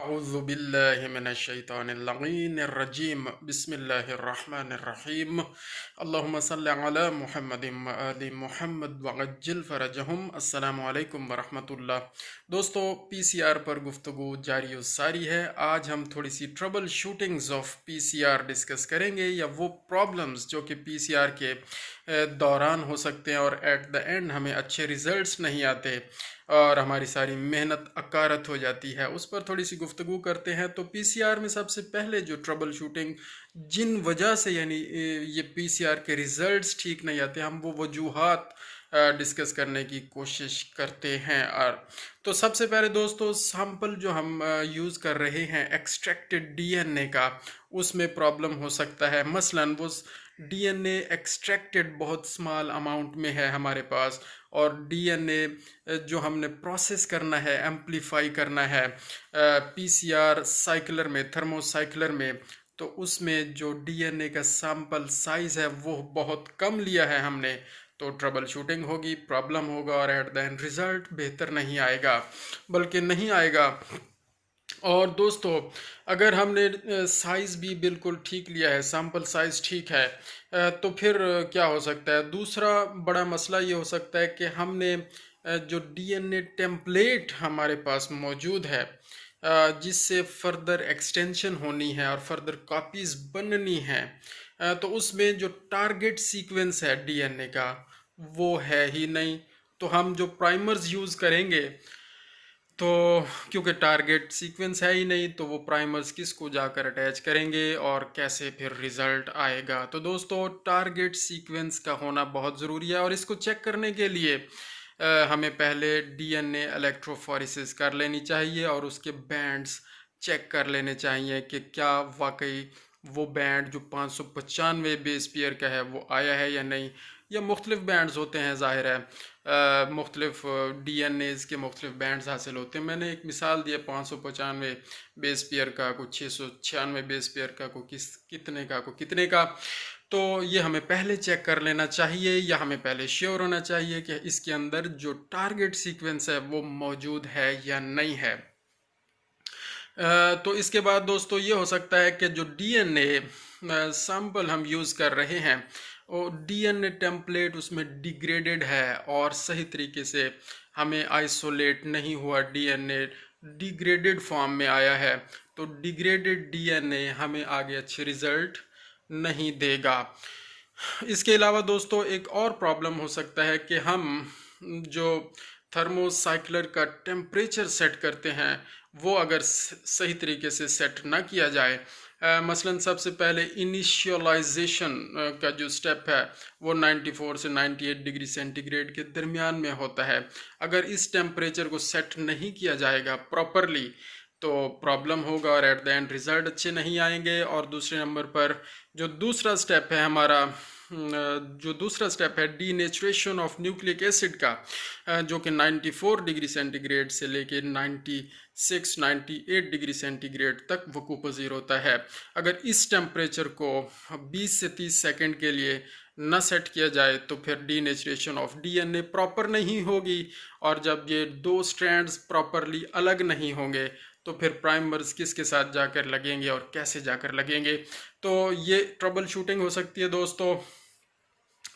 अऊज़ु बिल्लाहि मिनश शैतानिर रजीम बिस्मिल्लाहिर्रहमानिर्रहीम अल्लाहुम्मा सल्लि अला मुहम्मदिन व आलि मुहम्मद व अज्जिल फरजहुम। अस्सलामु अलैकुम व रहमतुल्लाह। दोस्तों, पीसीआर पर गुफ्तगू जारी व सारी है। आज हम थोड़ी सी trouble shootings of PCR discuss करेंगे, या वो प्रॉब्लम्स जो कि पीसीआर के दौरान हो सकते हैं और एट द एंड हमें अच्छे रिजल्ट्स नहीं आते और हमारी सारी मेहनत अकारत हो जाती है, उस पर थोड़ी सी गुफ्तगू करते हैं। तो पीसीआर में सबसे पहले जो ट्रबल शूटिंग जिन वजह से यानी ये पीसीआर के रिजल्ट्स ठीक नहीं आते, हम वो वजूहात डिस्कस करने की कोशिश करते हैं। और तो सबसे पहले दोस्तों, सैंपल जो हम यूज़ कर रहे हैं एक्सट्रैक्टेड डीएनए का, उसमें प्रॉब्लम हो सकता है। मसलन वो डीएनए एक्सट्रैक्टेड बहुत स्मॉल अमाउंट में है हमारे पास, और डीएनए जो हमने प्रोसेस करना है, एम्पलीफाई करना है पीसीआर साइक्लर में, थर्मोसाइक्लर में, तो उसमें जो डीएनए का सैंपल साइज़ है वो बहुत कम लिया है हमने, तो ट्रबल शूटिंग होगी, प्रॉब्लम होगा और एट द एंड रिज़ल्ट बेहतर नहीं आएगा, बल्कि नहीं आएगा। और दोस्तों, अगर हमने साइज़ भी बिल्कुल ठीक लिया है, सैंपल साइज़ ठीक है, तो फिर क्या हो सकता है? दूसरा बड़ा मसला ये हो सकता है कि हमने जो डीएनए टेम्पलेट हमारे पास मौजूद है, जिससे फर्दर एक्सटेंशन होनी है और फर्दर कॉपीज़ बननी है, तो उसमें जो टारगेट सीक्वेंस है डीएनए का वो है ही नहीं। तो हम जो प्राइमर्स यूज़ करेंगे, तो क्योंकि टारगेट सीक्वेंस है ही नहीं, तो वो प्राइमर्स किसको जाकर अटैच करेंगे और कैसे फिर रिज़ल्ट आएगा? तो दोस्तों, टारगेट सीक्वेंस का होना बहुत ज़रूरी है, और इसको चेक करने के लिए हमें पहले डीएनए इलेक्ट्रोफोरेसिस कर लेनी चाहिए और उसके बैंड्स चेक कर लेने चाहिए कि क्या वाकई वो बैंड जो 595 बेस पेयर का है वो आया है या नहीं। या मुख्तलिफ बैंड्स होते हैं, ज़ाहिर है मुख्तलिफ डीएनएज़ के मुख्तलिफ बैंड्स हासिल होते हैं। मैंने एक मिसाल दी है 595 बेस पेयर का, को 696 बेस पेयर का, को कितने का, को कितने का। तो ये हमें पहले चेक कर लेना चाहिए, या हमें पहले श्योर होना चाहिए कि इसके अंदर जो टारगेट सीक्वेंस है वो मौजूद है या नहीं है। तो इसके बाद दोस्तों, ये हो सकता है कि जो डीएनए सैंपल हम यूज़ कर रहे हैं, वो डीएनए टेम्पलेट उसमें डिग्रेडेड है और सही तरीके से हमें आइसोलेट नहीं हुआ, डीएनए डिग्रेडेड फॉर्म में आया है। तो डिग्रेडेड डीएनए हमें आगे अच्छे रिजल्ट नहीं देगा। इसके अलावा दोस्तों, एक और प्रॉब्लम हो सकता है कि हम जो थर्मोसाइक्लर का टेम्परेचर सेट करते हैं, वो अगर सही तरीके से सेट ना किया जाए, मसलन सबसे पहले इनिशियलाइजेशन का जो स्टेप है वो 94 से 98 डिग्री सेंटीग्रेड के दरमियान में होता है। अगर इस टेम्परेचर को सेट नहीं किया जाएगा प्रॉपरली, तो प्रॉब्लम होगा और एट द एंड रिज़ल्ट अच्छे नहीं आएंगे। और दूसरे नंबर पर जो दूसरा स्टेप है हमारा, जो दूसरा स्टेप है डीनेचुरेशन ऑफ न्यूक्लिक एसिड का, जो कि 94 डिग्री सेंटीग्रेड से लेके 96-98 डिग्री सेंटीग्रेड तक वकू पजीर होता है। अगर इस टेम्परेचर को 20 से 30 सेकंड के लिए न सेट किया जाए, तो फिर डीनेचुरेशन ऑफ डीएनए प्रॉपर नहीं होगी, और जब ये दो स्ट्रैंड्स प्रॉपरली अलग नहीं होंगे, तो फिर प्राइमर्स किसके साथ जाकर लगेंगे और कैसे जाकर लगेंगे। तो ये ट्रबल शूटिंग हो सकती है दोस्तों।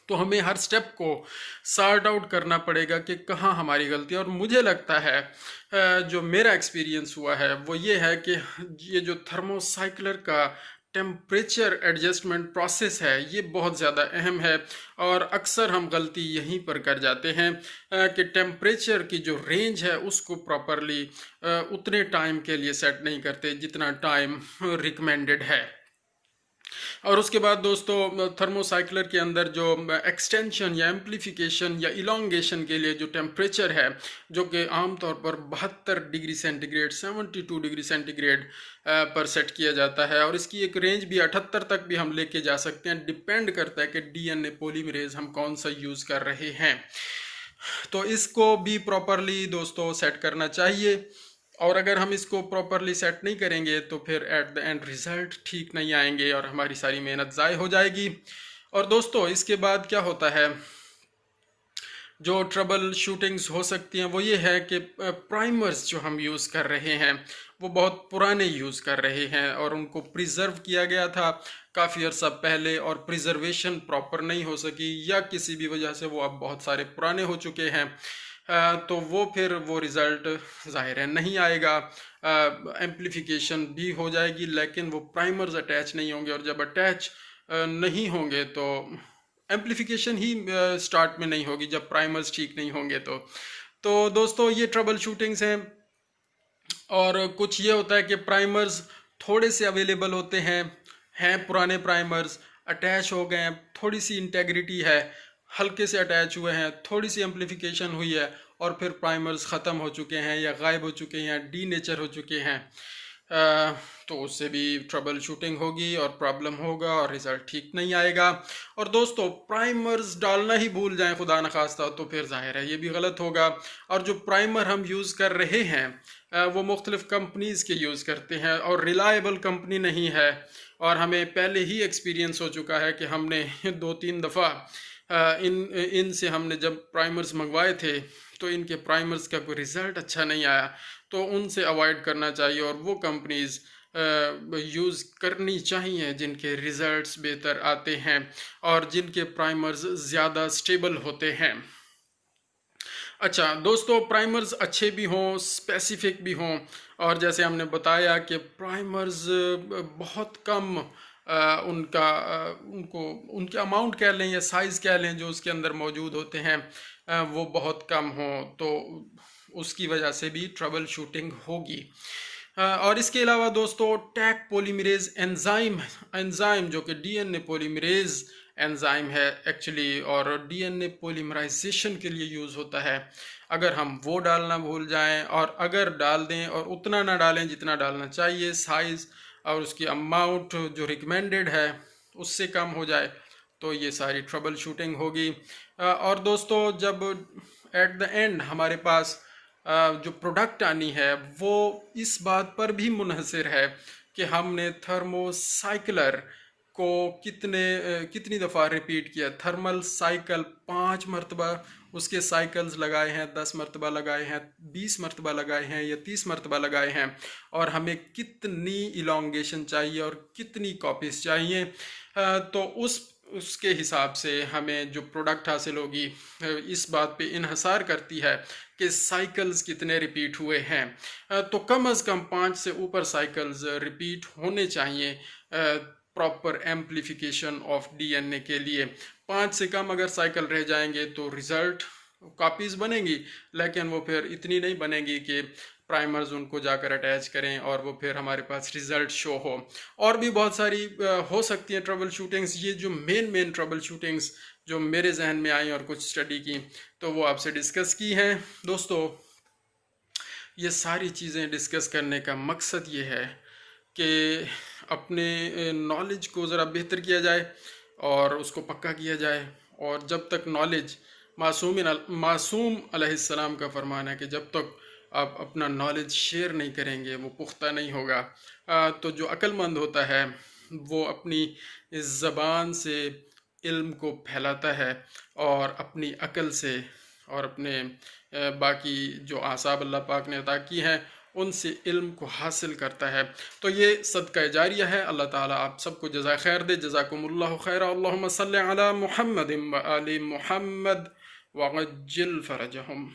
तो हमें हर स्टेप को सॉर्ट आउट करना पड़ेगा कि कहाँ हमारी गलती है। और मुझे लगता है जो मेरा एक्सपीरियंस हुआ है वो ये है कि ये जो थर्मोसाइक्लर का टेम्परेचर एडजस्टमेंट प्रोसेस है, ये बहुत ज़्यादा अहम है, और अक्सर हम गलती यहीं पर कर जाते हैं कि टेम्परेचर की जो रेंज है उसको प्रॉपरली उतने टाइम के लिए सेट नहीं करते जितना टाइम रिकमेंडेड है। और उसके बाद दोस्तों, थर्मोसाइक्लर के अंदर जो एक्सटेंशन या एम्प्लीफिकेशन या इलोंगेशन के लिए जो टेम्परेचर है, जो कि आमतौर पर 72 डिग्री सेंटीग्रेड 72 डिग्री सेंटीग्रेड पर सेट किया जाता है, और इसकी एक रेंज भी 78 तक भी हम लेके जा सकते हैं। डिपेंड करता है कि डीएनए पॉलीमरेज हम कौन सा यूज़ कर रहे हैं। तो इसको भी प्रॉपरली दोस्तों सेट करना चाहिए, और अगर हम इसको प्रॉपरली सेट नहीं करेंगे तो फिर एट द एंड रिज़ल्ट ठीक नहीं आएंगे और हमारी सारी मेहनत ज़ाय हो जाएगी। और दोस्तों, इसके बाद क्या होता है, जो ट्रबल शूटिंग्स हो सकती हैं वो ये है कि प्राइमर्स जो हम यूज़ कर रहे हैं वो बहुत पुराने यूज़ कर रहे हैं और उनको प्रिजर्व किया गया था काफ़ी अर्सा पहले और प्रिजर्वेशन प्रॉपर नहीं हो सकी या किसी भी वजह से वो अब बहुत सारे पुराने हो चुके हैं। तो वो फिर वो रिज़ल्ट ज़ाहिर है नहीं आएगा। एम्प्लीफिकेशन भी हो जाएगी लेकिन वो प्राइमर्स अटैच नहीं होंगे, और जब अटैच नहीं होंगे तो एम्प्लीफिकेशन ही स्टार्ट में नहीं होगी जब प्राइमर्स ठीक नहीं होंगे। तो दोस्तों ये ट्रबल शूटिंग्स हैं। और कुछ ये होता है कि प्राइमर्स थोड़े से अवेलेबल होते हैं पुराने प्राइमर्स अटैच हो गए हैं, थोड़ी सी इंटेग्रिटी है, हल्के से अटैच हुए हैं, थोड़ी सी एम्प्लीफिकेशन हुई है और फिर प्राइमर्स ख़त्म हो चुके हैं या गायब हो चुके हैं, डी नेचर हो चुके हैं। तो उससे भी ट्रबल शूटिंग होगी और प्रॉब्लम होगा और रिज़ल्ट ठीक नहीं आएगा। और दोस्तों प्राइमर्स डालना ही भूल जाएं खुदा न खास्ता तो फिर जाहिर है ये भी गलत होगा। और जो प्राइमर हम यूज़ कर रहे हैं वो मुख्तलिफ़ कंपनीज़ के यूज़ करते हैं और रिलायबल कंपनी नहीं है। और हमें पहले ही एक्सपीरियंस हो चुका है कि हमने 2-3 दफ़ा इनसे हमने जब प्राइमर्स मंगवाए थे तो इनके प्राइमर्स का कोई रिज़ल्ट अच्छा नहीं आया। तो उनसे अवॉइड करना चाहिए और वो कंपनीज़ यूज़ करनी चाहिए जिनके रिज़ल्ट्स बेहतर आते हैं और जिनके प्राइमर्स ज़्यादा स्टेबल होते हैं। अच्छा दोस्तों, प्राइमर्स अच्छे भी हों, स्पेसिफिक भी हों, और जैसे हमने बताया कि प्राइमर्स बहुत कम उनको उनके अमाउंट कह लें या साइज़ कह लें जो उसके अंदर मौजूद होते हैं वो बहुत कम हों, तो उसकी वजह से भी ट्रबल शूटिंग होगी। और इसके अलावा दोस्तों टैक पॉलीमरेज एंजाइम जो कि डीएनए पॉलीमरेज एंजाइम है एक्चुअली, और डीएनए पॉलीमराइजेशन के लिए यूज़ होता है। अगर हम वो डालना भूल जाएं और अगर डाल दें और उतना ना डालें जितना डालना चाहिए, साइज़ और उसकी अमाउंट जो रिकमेंडेड है उससे कम हो जाए, तो ये सारी ट्रबल शूटिंग होगी। और दोस्तों जब एट द एंड हमारे पास जो प्रोडक्ट आनी है वो इस बात पर भी मुनहसर है कि हमने थर्मोसाइक्लर को कितनी दफ़ा रिपीट किया। थर्मल साइकिल 5 मरतबा उसके साइकिल्स लगाए हैं, 10 मरतबा लगाए हैं, 20 मरतबा लगाए हैं या 30 मरतबा लगाए हैं, और हमें कितनी इलोंगेशन चाहिए और कितनी कॉपीज़ चाहिए, तो उसके हिसाब से हमें जो प्रोडक्ट हासिल होगी इस बात पे इन्हसार करती है कि साइकिल्स कितने रिपीट हुए हैं। तो कम अज़ कम 5 से ऊपर साइकिल्स रिपीट होने चाहिए प्रॉपर एम्प्लीफिकेशन ऑफ डीएनए के लिए। 5 से कम अगर साइकिल रह जाएंगे तो रिज़ल्ट कॉपीज़ बनेंगी, लेकिन वो फिर इतनी नहीं बनेगी कि प्राइमर्स उनको जाकर अटैच करें और वो फिर हमारे पास रिज़ल्ट शो हो। और भी बहुत सारी हो सकती हैं ट्रबल शूटिंग्स। ये जो मेन ट्रबल शूटिंग्स जो मेरे जहन में आई और कुछ स्टडी की तो वो आपसे डिस्कस की हैं। दोस्तों ये सारी चीज़ें डिस्कस करने का मकसद ये है कि अपने नॉलेज को ज़रा बेहतर किया जाए और उसको पक्का किया जाए। और जब तक नॉलेज मासूम अलैहिस्सलाम का फरमान है कि जब तक आप अपना नॉलेज शेयर नहीं करेंगे वो पुख्ता नहीं होगा। तो जो अक्लमंद होता है वो अपनी ज़बान से इल्म को फैलाता है और अपनी अकल से और अपने बाकी जो आसाब अल्लाह पाक ने अता की हैं उनसे इल्म को हासिल करता है। तो ये सदका जारिया है। अल्लाह ताला आप सबको जज़ा खैर दे। जज़ाकुमुल्लाहु खैरा। अल्लाहुम्मा सल्लि अला मुहम्मदिन व आलि मुहम्मद वअज्जिल फरजहुम।